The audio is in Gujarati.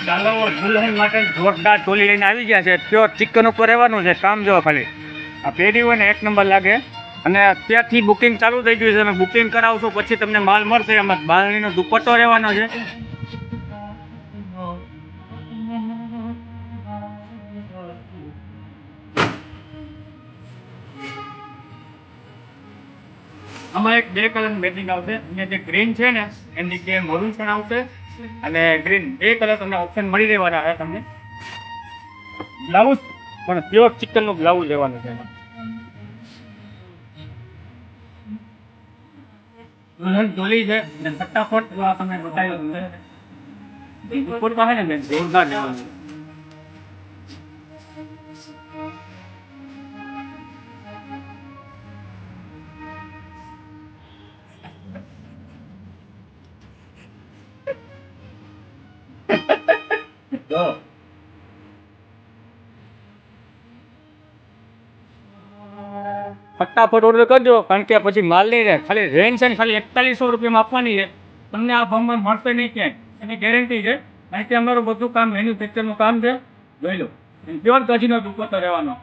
ચાલો દુલ્હન માટે જોરદાર ચોલી લઈને આવી ગયા છે. પ્યોર ચિકન ઉપર રહેવાનું છે. કામ જો ખાલી આ પહેરી હોય ને એક નંબર લાગે. અને અત્યારથી બુકિંગ ચાલુ થઈ ગયું છે. તમે બુકિંગ કરાવશો પછી તમને માલ મળશે. એમાં બાળણીનો દુપટ્ટો રહેવાનો છે. આમાં એક બે કલર મેચિંગ આવશે. અને જે ગ્રીન છે ને એની જગ્યાએ મરૂન પણ આવશે અને ગ્રીન બે કલર તમને ઓપ્શન મળી રહેવાના છે. તમને બ્લાઉઝ પણ પ્યોર ચિકનનું બ્લાઉઝ લેવાનું છે. દુલ્હન ચોલી છે અને ફટાફટ આ તમને બતાવ્યું છે. ઉપર તો છે ને બેન જોરદાર લેવાનું. જો ફટાફટ ઓર્ડર કરજો કારણ કે પછી માલ નહીં રહે. ખાલી રેન્જ છે ને ખાલી 4100 રૂપિયામાં આપવાની છે. તમને આ ભાવમાં મળશે નહીં ક્યાંય એની ગેરંટી છે. કારણ કે અમારું બધું કામ મેન્યુફેક્ચરનું કામ છે. જોઈ લો પ્યોર ગજીનો દુપટ્ટો રહેવાનો.